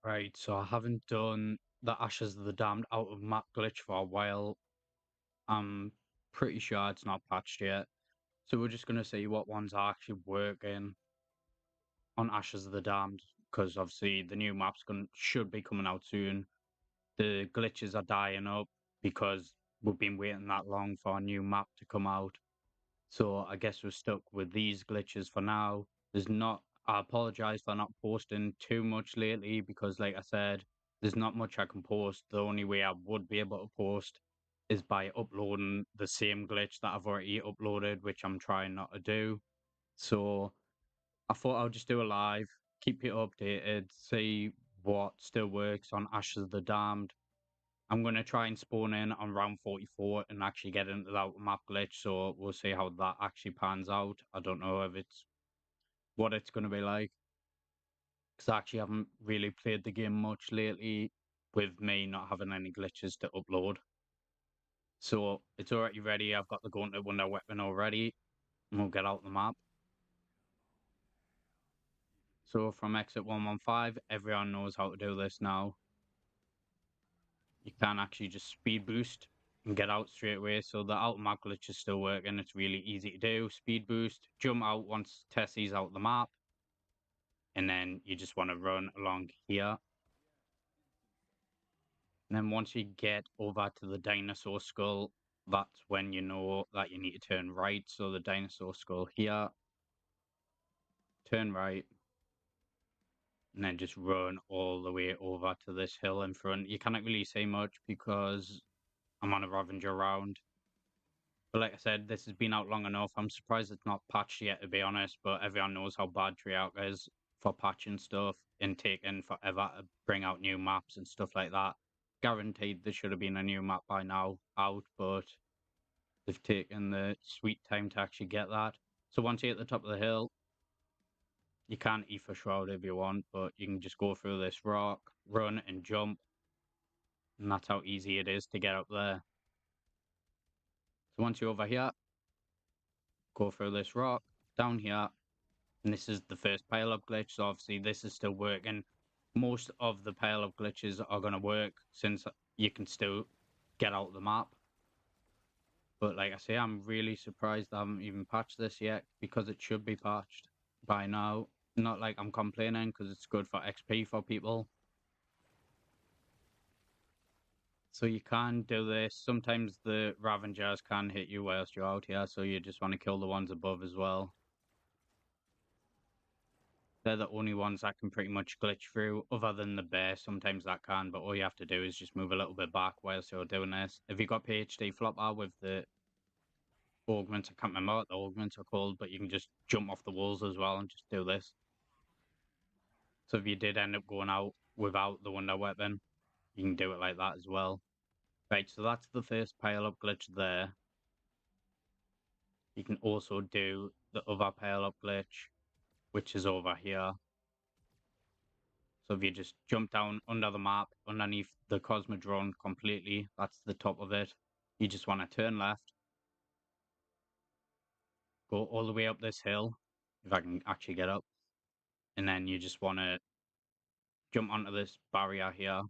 Right, so I haven't done the Ashes of the Damned out of map glitch for a while. I'm pretty sure it's not patched yet. So we're just gonna see what ones are actually working on Ashes of the Damned, because obviously the new map's gonna should be coming out soon. The glitches are dying up because we've been waiting that long for a new map to come out. So I guess we're stuck with these glitches for now. There's not, I apologize for not posting too much lately because, like I said, there's not much I can post. The only way I would be able to post is by uploading the same glitch that I've already uploaded, which I'm trying not to do. So I thought I'll just do a live, keep you updated, see what still works on Ashes of the Damned. I'm going to try and spawn in on round 44 and actually get into that map glitch, so we'll see how that actually pans out. I don't know if it's what it's going to be like, because I actually haven't really played the game much lately with me not having any glitches to upload. So it's already ready. I've got the Gauntlet Wonder weapon already, and we'll get out the map. So from exit 115, everyone knows how to do this now. You can actually just speed boost and get out straight away. So the out map glitch is still working. It's really easy to do. Speed boost, jump out once Tessie's out the map, and then you just want to run along here. And then once you get over to the dinosaur skull, that's when you know that you need to turn right. So the dinosaur skull here, turn right, and then just run all the way over to this hill in front. You cannot really see much because I'm on a Ravager round. But like I said, this has been out long enough. I'm surprised it's not patched yet, to be honest. But everyone knows how bad Treyarch is for patching stuff and taking forever to bring out new maps and stuff like that. Guaranteed there should have been a new map by now out, but they've taken the sweet time to actually get that. So once you're at the top of the hill, you can Ether Shroud if you want, but you can just go through this rock, run and jump, and that's how easy it is to get up there. So once you're over here, go through this rock, down here, and this is the first pileup glitch, so obviously this is still working. Most of the pileup glitches are going to work since you can still get out the map. But like I say, I'm really surprised I haven't even patched this yet because it should be patched by now. Not like I'm complaining because it's good for XP for people. So you can do this. Sometimes the Ravengers can hit you whilst you're out here, so you just want to kill the ones above as well. They're the only ones that can pretty much glitch through, other than the bear. Sometimes that can, but all you have to do is just move a little bit back whilst you're doing this. If you got PhD flopper with the augments, I can't remember what the augments are called, but you can just jump off the walls as well and just do this. So if you did end up going out without the wonder weapon, you can do it like that as well. Right, so that's the first pile up glitch there. You can also do the other pile up glitch, which is over here. So if you just jump down under the map, underneath the Cosmo drone completely, that's the top of it. You just want to turn left, go all the way up this hill, if I can actually get up, and then you just want to jump onto this barrier here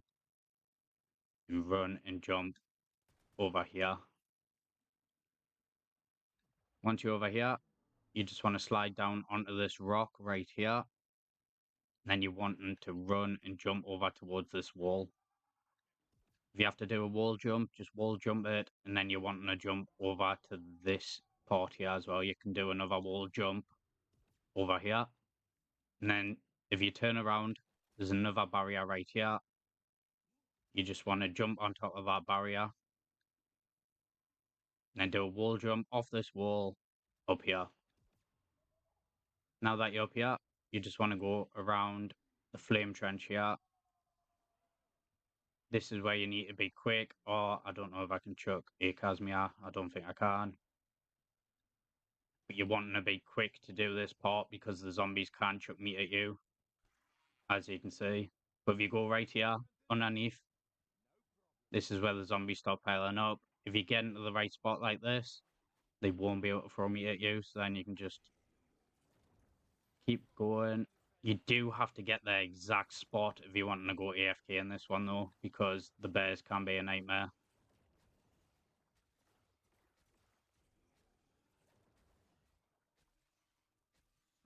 and run and jump over here. Once you're over here, you just want to slide down onto this rock right here. And then you want them to run and jump over towards this wall. If you have to do a wall jump, just wall jump it, and then you want them to jump over to this part here as well. You can do another wall jump over here. And then if you turn around, there's another barrier right here. You just want to jump on top of that barrier. And then do a wall jump off this wall up here. Now that you're up here, you just want to go around the flame trench here. This is where you need to be quick, or I don't know if I can chuck a Casmia. I don't think I can. But you're wanting to be quick to do this part because the zombies can chuck meat at you, as you can see. But if you go right here, underneath, this is where the zombies start piling up. If you get into the right spot like this, they won't be able to throw meat at you, so then you can just keep going You do have to get the exact spot if you want to go AFK in this one, though, because the bears can be a nightmare.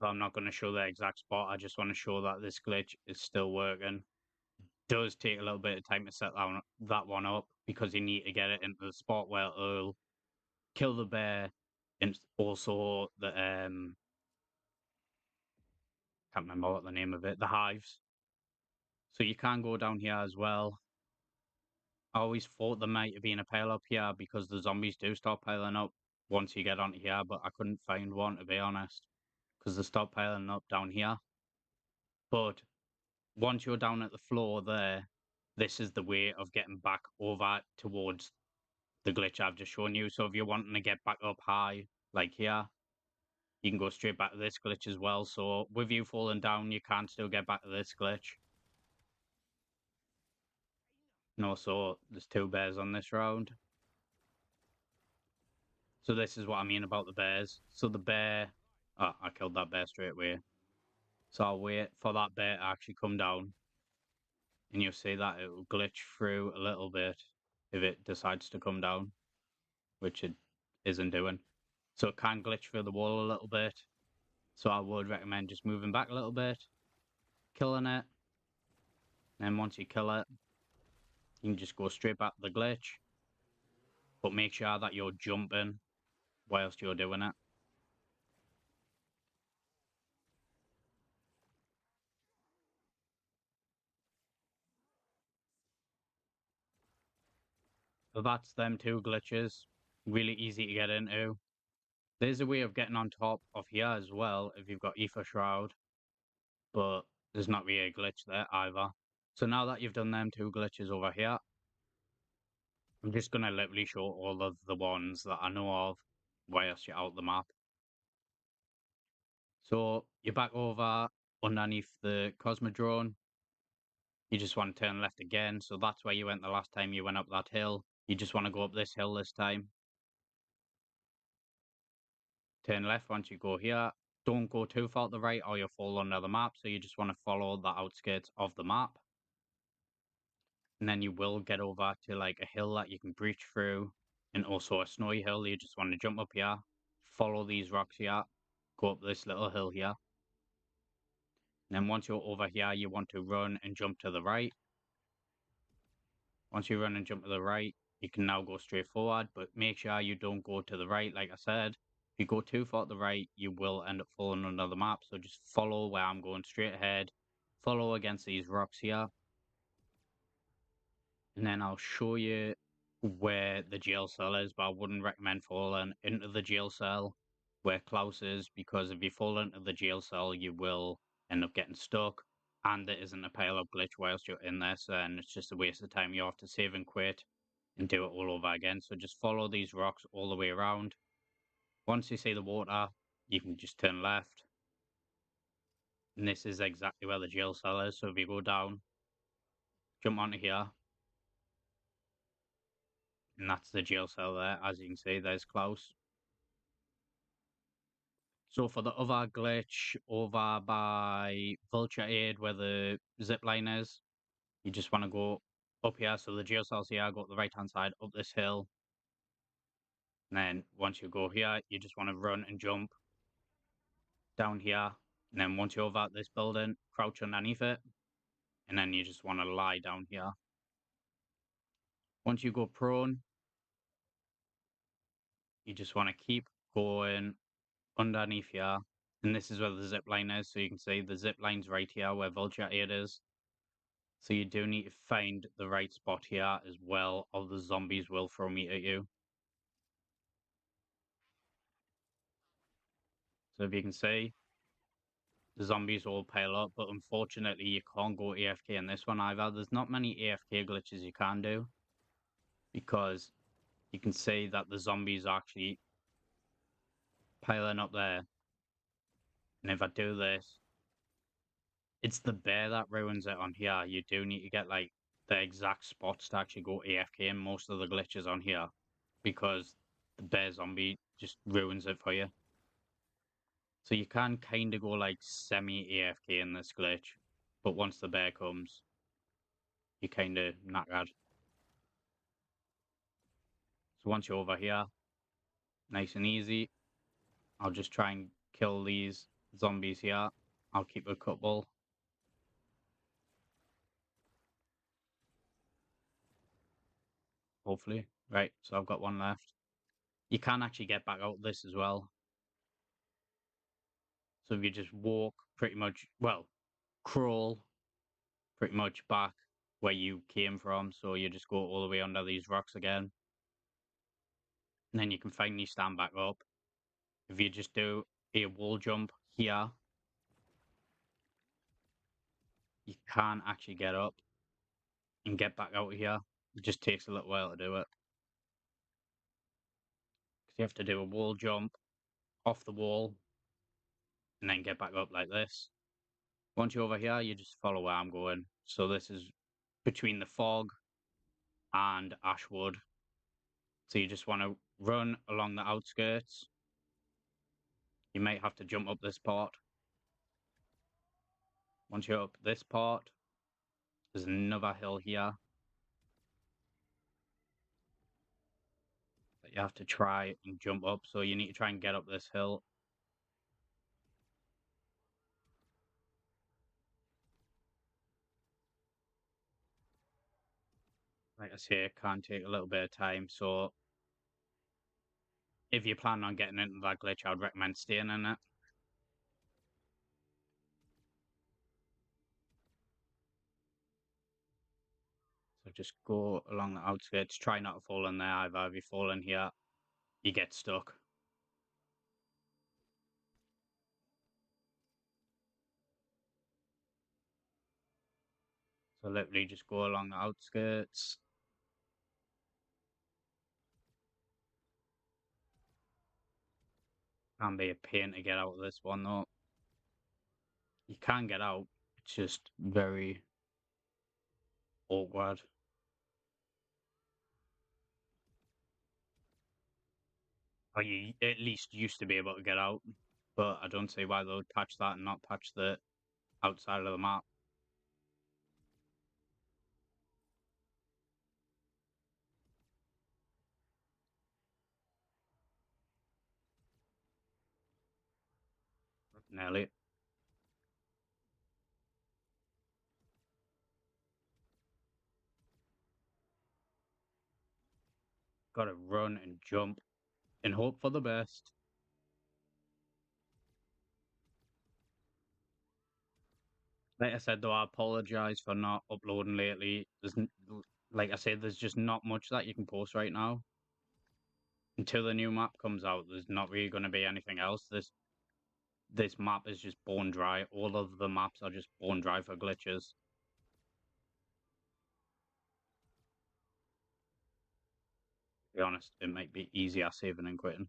So I'm not going to show the exact spot. I just want to show that this glitch is still working. Does take a little bit of time to set that one up because you need to get it into the spot where it'll kill the bear and also the can't remember what the name of it, the hives. So you can go down here as well. I always thought there might have been a pile up here because the zombies do start piling up once you get onto here, but I couldn't find one to be honest because they start piling up down here. But once you're down at the floor there, this is the way of getting back over towards the glitch I've just shown you. So if you're wanting to get back up high, like here, you can go straight back to this glitch as well. So with you falling down, you can still get back to this glitch. No, so there's two bears on this round. So this is what I mean about the bears. So the bear, oh, I killed that bear straight away. So I'll wait for that bear to actually come down. And you'll see that it will glitch through a little bit if it decides to come down, which it isn't doing. So it can glitch through the wall a little bit. So I would recommend just moving back a little bit, killing it. And then once you kill it, you can just go straight back to the glitch. But make sure that you're jumping whilst you're doing it. So that's them two glitches. Really easy to get into. There's a way of getting on top of here as well if you've got Ether Shroud. But there's not really a glitch there either. So now that you've done them two glitches over here, I'm just going to literally show all of the ones that I know of whilst you're out the map. So you're back over underneath the Cosmodrome. You just want to turn left again. So that's where you went the last time you went up that hill. You just want to go up this hill this time. Turn left once you go here. Don't go too far to the right or you'll fall under the map. So you just want to follow the outskirts of the map. And then you will get over to like a hill that you can breach through and also a snowy hill. You just want to jump up here, follow these rocks here, go up this little hill here. And then once you're over here, you want to run and jump to the right. Once you run and jump to the right, you can now go straight forward, but make sure you don't go to the right. Like I said, if you go too far to the right, you will end up falling under the map. So just follow where I'm going straight ahead, follow against these rocks here. And then I'll show you where the jail cell is, but I wouldn't recommend falling into the jail cell where Klaus is, because if you fall into the jail cell, you will end up getting stuck, and there isn't a pileup glitch whilst you're in there, so then it's just a waste of time. You have to save and quit and do it all over again. So just follow these rocks all the way around. Once you see the water, you can just turn left. And this is exactly where the jail cell is. So if you go down, jump onto here, and that's the jail cell there. As you can see, there's Klaus. So for the other glitch over by Vulture Aid where the zip line is, you just want to go up here. So the geocell's here, go up the right hand side, up this hill. And then once you go here, you just want to run and jump down here. And then once you're over at this building, crouch underneath it. And then you just want to lie down here. Once you go prone, you just want to keep going underneath here. And this is where the zip line is. So you can see the zip line's right here where Vulture Aid is. So you do need to find the right spot here as well, or the zombies will throw meat at you. So if you can see, the zombies all pile up, but unfortunately you can't go AFK in this one either. There's not many AFK glitches you can do, because you can see that the zombies are actually piling up there. And if I do this, it's the bear that ruins it on here. You do need to get like the exact spots to actually go AFK in most of the glitches on here, because the bear zombie just ruins it for you. So you can kind of go like semi-AFK in this glitch, but once the bear comes, you kind of knackered. So once you're over here, nice and easy, I'll just try and kill these zombies here. I'll keep a couple. Hopefully. Right, so I've got one left. You can actually get back out of this as well. So if you just walk pretty much, well, crawl pretty much back where you came from. So you just go all the way under these rocks again. And then you can finally stand back up. If you just do a wall jump here, you can actually get up and get back out of here. It just takes a little while to do it. Because you have to do a wall jump off the wall and then get back up like this. Once you're over here, you just follow where I'm going. So this is between the fog and Ashwood. So you just want to run along the outskirts. You might have to jump up this part. Once you're up this part, there's another hill here that you have to try and jump up. So you need to try and get up this hill. Like I say, it can take a little bit of time. So if you plan on getting into that glitch, I would recommend staying in it. So just go along the outskirts. Try not to fall in there either. If you fall in here, you get stuck. So literally just go along the outskirts. Can be a pain to get out of this one though. You can get out. It's just very awkward. Or you at least used to be able to get out. But I don't see why they would patch that and not patch the outside of the map. Nearly. Gotta run and jump and hope for the best. Like I said though, I apologize for not uploading lately. Like I said, there's just not much that you can post right now. Until the new map comes out, there's not really going to be anything else. This map is just bone dry. All of the maps are just bone dry for glitches. To be honest, it might be easier saving and quitting.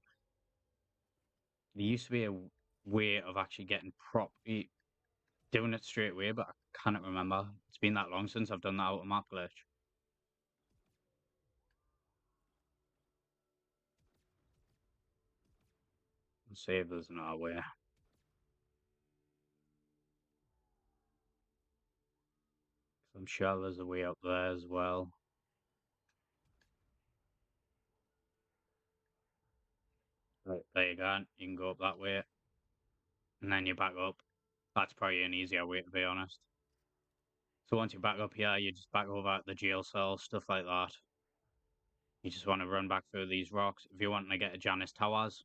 There used to be a way of actually getting properly doing it straight away, but I cannot remember. It's been that long since I've done that out of map glitch. Let's see if there's another way. I'm sure there's a way up there as well. Right, there you go. You can go up that way, and then you back up. That's probably an easier way, to be honest. So once you're back up here, you just back over at the jail cell, stuff like that. You just want to run back through these rocks. If you want to get a Janus Towers,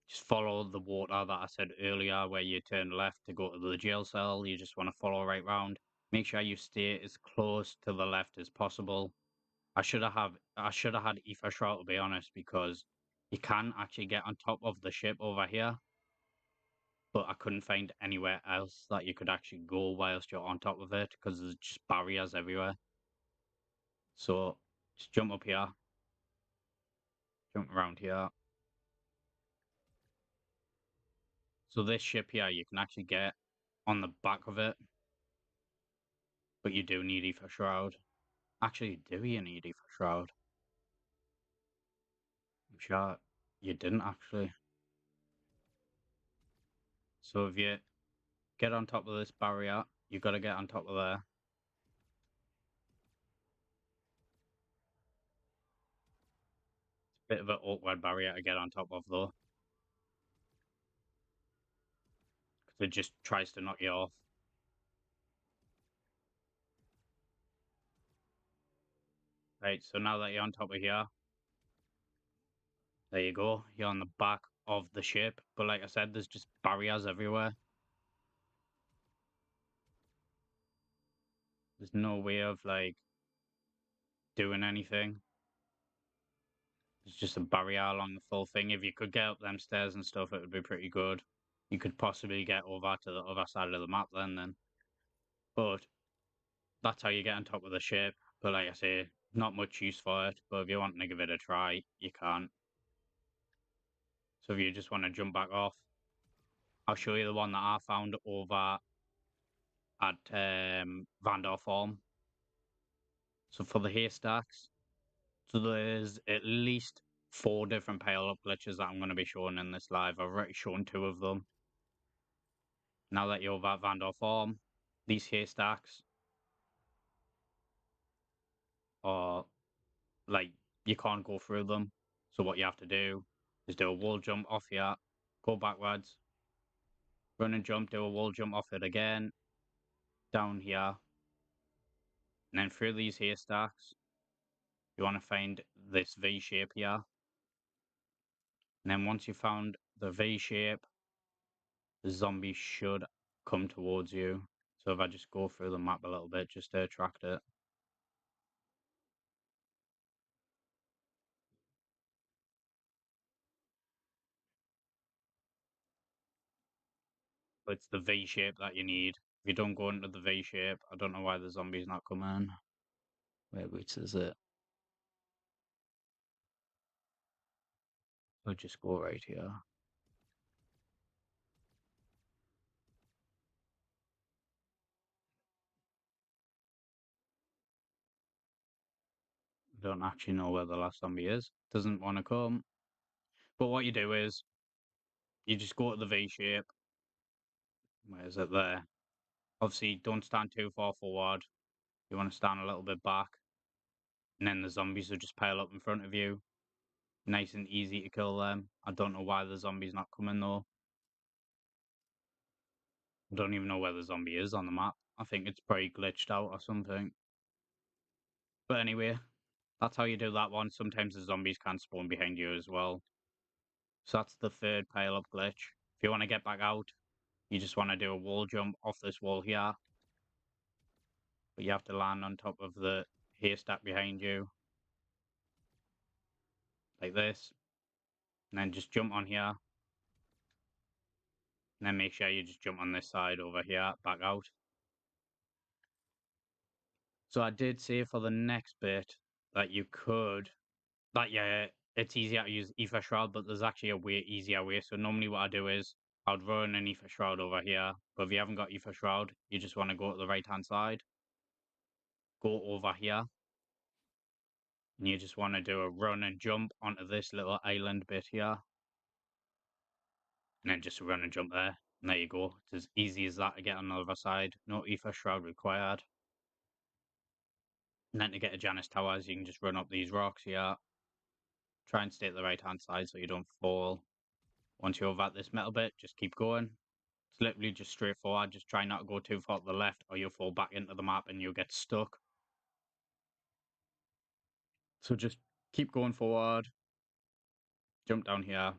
just follow the water that I said earlier, where you turn left to go to the jail cell. You just want to follow right round. Make sure you stay as close to the left as possible. I should have had Ether Shroud, to be honest, because you can actually get on top of the ship over here, but I couldn't find anywhere else that you could actually go whilst you're on top of it because there's just barriers everywhere. So just jump up here, jump around here. So this ship here, you can actually get on the back of it, but you do need Ether Shroud. Actually, do you need Ether Shroud? I'm sure you didn't actually. So if you get on top of this barrier, you've got to get on top of there. It's a bit of an awkward barrier to get on top of though, because it just tries to knock you off. Right, so now that you're on top of here, there you go. You're on the back of the ship. But like I said, there's just barriers everywhere. There's no way of like doing anything. There's just a barrier along the full thing. If you could get up them stairs and stuff, it would be pretty good. You could possibly get over to the other side of the map then. But that's how you get on top of the ship. But like I say, not much use for it. But if you want to give it a try, you can. So if you just want to jump back off, I'll show you the one that I found over at Vandorn. So for the haystacks, so there's at least 4 different pileup glitches that I'm going to be showing in this live. I've already shown 2 of them. Now that you're over at Vandorn, these haystacks are like you can't go through them. So what you have to do is do a wall jump off here, go backwards, run and jump, do a wall jump off it again, down here, and then through these haystacks. You want to find this V shape here. And then once you found the V shape, the zombie should come towards you. So if I just go through the map a little bit just to attract it. But it's the V shape that you need. If you don't go into the V shape, I don't know why the zombie's not coming. Wait, which is it? I'll just go right here. I don't actually know where the last zombie is. Doesn't want to come. But what you do is, you just go to the V shape. Where is it there? Obviously, don't stand too far forward. You want to stand a little bit back. And then the zombies will just pile up in front of you. Nice and easy to kill them. I don't know why the zombie's not coming though. I don't even know where the zombie is on the map. I think it's probably glitched out or something. But anyway, that's how you do that one. Sometimes the zombies can spawn behind you as well. So that's the third pile up glitch. If you want to get back out, you just want to do a wall jump off this wall here. But you have to land on top of the haystack behind you. Like this. And then just jump on here. And then make sure you just jump on this side over here, back out. So I did say for the next bit that you could, that yeah, it's easier to use Ether Shroud, but there's actually a way easier way. So normally what I do is I'd run an Ether Shroud over here, but if you haven't got Ether Shroud, you just want to go to the right hand side, go over here, and you just want to do a run and jump onto this little island bit here, and then just run and jump there. And there you go. It's as easy as that to get on the other side. No Ether Shroud required. And then to get a Janus Towers, you can just run up these rocks here. Try and stay at the right hand side so you don't fall. Once you're over at this metal bit, just keep going. It's literally just straightforward. Just try not to go too far to the left or you'll fall back into the map and you'll get stuck. So just keep going forward. Jump down here.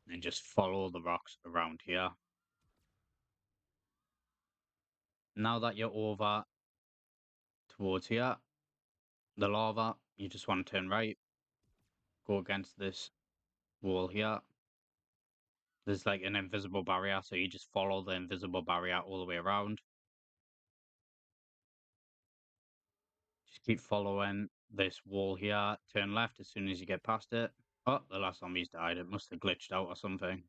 And just follow the rocks around here. Now that you're over towards here, the lava, you just want to turn right. Go against this wall here. There's like an invisible barrier, so you just follow the invisible barrier all the way around. Just keep following this wall here. Turn left as soon as you get past it. Oh, the last zombie's died. It must have glitched out or something.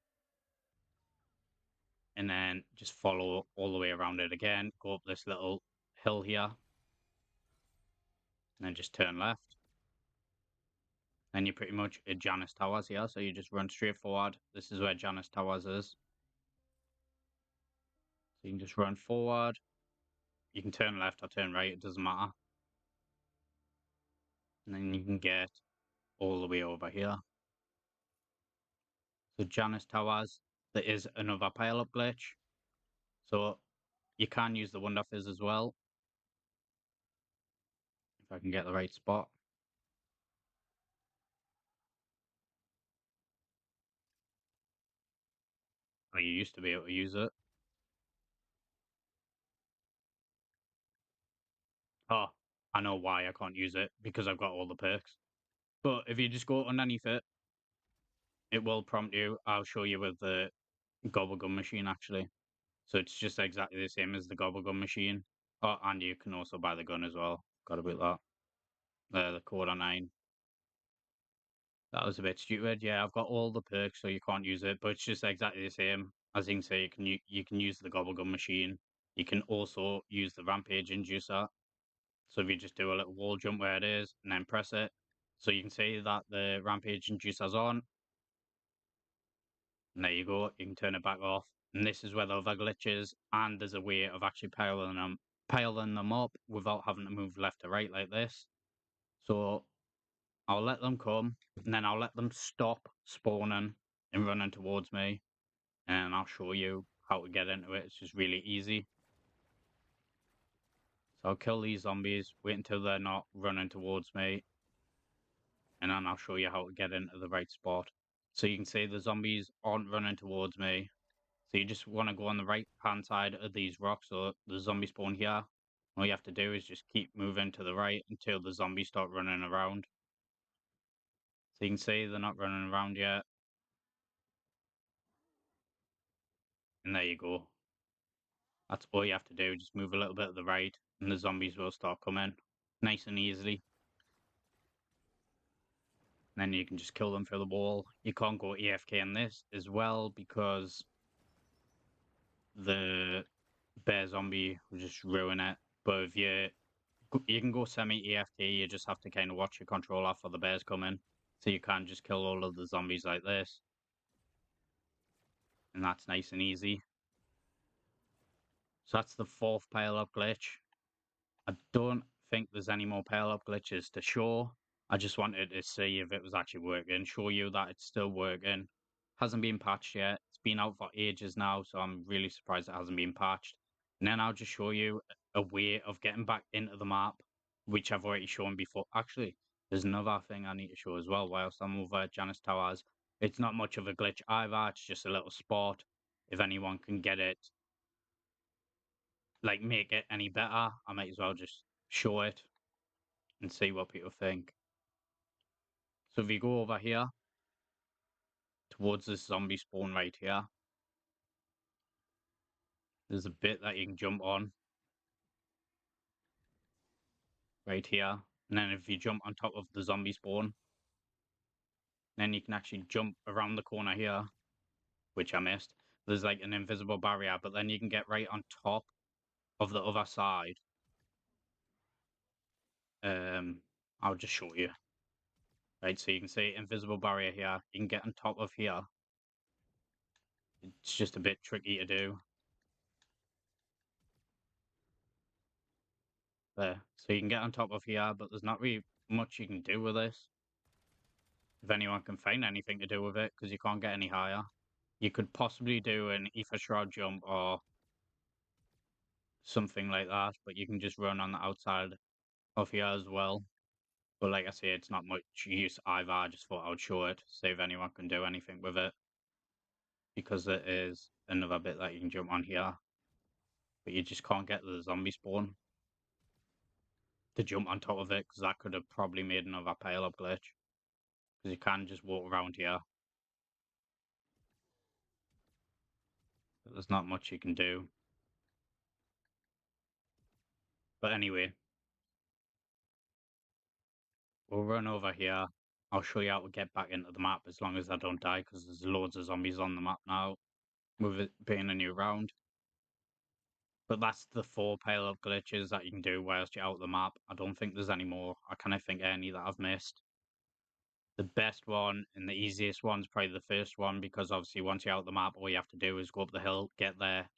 And then just follow all the way around it again. Go up this little hill here. And then just turn left. Then you're pretty much at Janus Towers here. So you just run straight forward. This is where Janus Towers is. So you can just run forward. You can turn left or turn right, it doesn't matter. And then you can get all the way over here. So Janus Towers, there is another pileup glitch. So you can use the Wonder Fizz as well. If I can get the right spot. Oh, you used to be able to use it. Oh, I know why I can't use it, because I've got all the perks. But if you just go underneath it, it will prompt you. I'll show you with the gobble gum machine actually. So it's just exactly the same as the gobble gum machine. Oh, and you can also buy the gun as well. Got to beat that. The quarter 9. That was a bit stupid. Yeah, I've got all the perks, so you can't use it, but it's just exactly the same. As you can say, you can use the gobble gum machine. You can also use the rampage inducer. So if you just do a little wall jump where it is and then press it, so you can see that the rampage inducer's on. And there you go. You can turn it back off. And this is where the other glitches, and there's a way of actually piling them up without having to move left to right like this. So I'll let them come, and then I'll let them stop spawning and running towards me, and I'll show you how to get into it. It's just really easy. So I'll kill these zombies, wait until they're not running towards me, and then I'll show you how to get into the right spot. So you can see the zombies aren't running towards me. So you just want to go on the right hand side of these rocks, so the zombies spawn here. All you have to do is just keep moving to the right until the zombies start running around. So you can see they're not running around yet. And there you go. That's all you have to do. Just move a little bit to the right and the zombies will start coming. Nice and easily. And then you can just kill them through the wall. You can't go AFK in this as well because the bear zombie will just ruin it. But if you can go semi-AFK, you just have to kind of watch your controller for the bears coming. So you can just kill all of the zombies like this. And that's nice and easy. So that's the 4th pileup glitch. I don't think there's any more pileup glitches to show. I just wanted to see if it was actually working, show you that it's still working. Hasn't been patched yet. It's been out for ages now, so I'm really surprised it hasn't been patched. And then I'll just show you a way of getting back into the map, which I've already shown before. Actually, there's another thing I need to show as well whilst I'm over at Janus Towers. It's not much of a glitch either, it's just a little spot. If anyone can get it, like make it any better, I might as well just show it and see what people think. So if you go over here towards this zombie spawn right here, there's a bit that you can jump on right here. And then if you jump on top of the zombie spawn, then you can actually jump around the corner here, which I missed. There's like an invisible barrier, but then you can get right on top of the other side. I'll just show you. Right, so you can see invisible barrier here. You can get on top of here. It's just a bit tricky to do. There. So you can get on top of here, but there's not really much you can do with this. If anyone can find anything to do with it, because you can't get any higher. You could possibly do an ether shroud jump or something like that, but you can just run on the outside of here as well. But like I say, it's not much use either. I just thought I would show it, see if anyone can do anything with it. Because it is another bit that you can jump on here. But you just can't get the zombie spawn to jump on top of it, because that could have probably made another pileup glitch. Because you can just walk around here. But there's not much you can do. But anyway, we'll run over here. I'll show you how to get back into the map as long as I don't die, because there's loads of zombies on the map now, with it being a new round. But that's the 4 pileup glitches that you can do whilst you're out of the map. I don't think there's any more. I can't think any that I've missed. The best one and the easiest one's probably the first one, because obviously once you're out of the map, all you have to do is go up the hill, get there,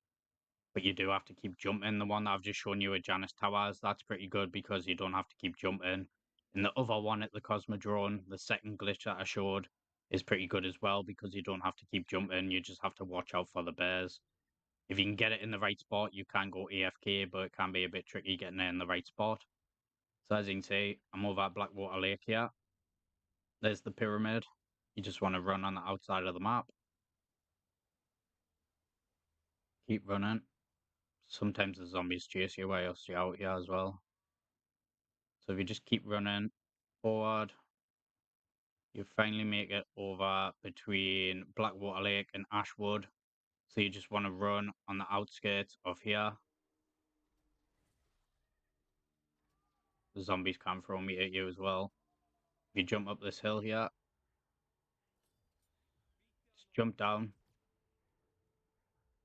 but you do have to keep jumping. The one that I've just shown you at Janus Towers, that's pretty good because you don't have to keep jumping. And the other one at the Cosmodrome, the second glitch that I showed, is pretty good as well because you don't have to keep jumping. You just have to watch out for the bears. If you can get it in the right spot, you can go AFK, but it can be a bit tricky getting it in the right spot. So as you can see, I'm over at Blackwater Lake here. There's the pyramid. You just want to run on the outside of the map. Keep running. Sometimes the zombies chase you while you're out here as well. So if you just keep running forward, you finally make it over between Blackwater Lake and Ashwood. So you just want to run on the outskirts of here. The zombies can throw meat at you as well. If you jump up this hill here, just jump down.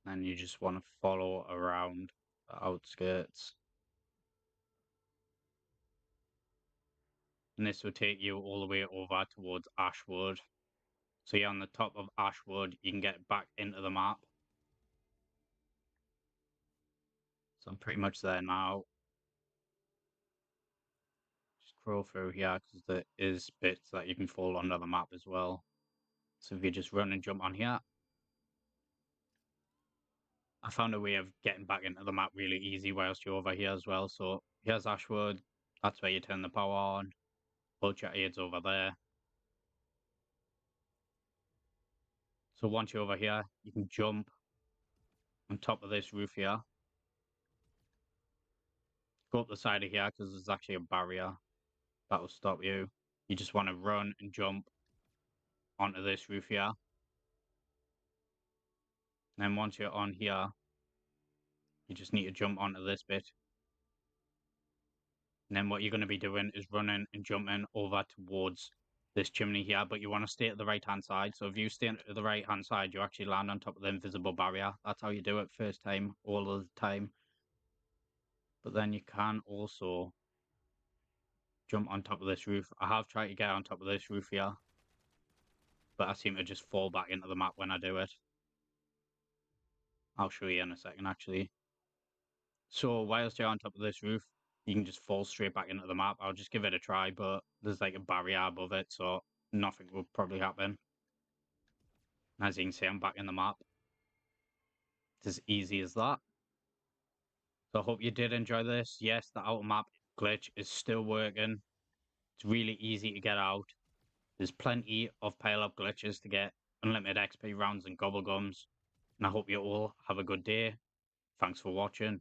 And you just want to follow around the outskirts. And this will take you all the way over towards Ashwood. So you're on the top of Ashwood, you can get back into the map. So I'm pretty much there now. Just scroll through here because there is bits that you can fall under the map as well. So if you just run and jump on here, I found a way of getting back into the map really easy whilst you're over here as well. So here's Ashwood. That's where you turn the power on. Put your aids over there. So once you're over here, you can jump on top of this roof here. Go up the side of here because there's actually a barrier that will stop you. You just want to run and jump onto this roof here. And then once you're on here, you just need to jump onto this bit. And then what you're going to be doing is running and jumping over towards this chimney here, but you want to stay at the right-hand side. So if you stay at the right-hand side, you actually land on top of the invisible barrier. That's how you do it first time, all of the time. But then you can also jump on top of this roof. I have tried to get on top of this roof here, but I seem to just fall back into the map when I do it. I'll show you in a second, actually. So whilst you're on top of this roof, you can just fall straight back into the map. I'll just give it a try, but there's like a barrier above it, so nothing will probably happen. As you can see, I'm back in the map. It's as easy as that. So I hope you did enjoy this. Yes, the outer map glitch is still working. It's really easy to get out. There's plenty of pileup glitches to get unlimited XP rounds and gobble gums. And I hope you all have a good day. Thanks for watching.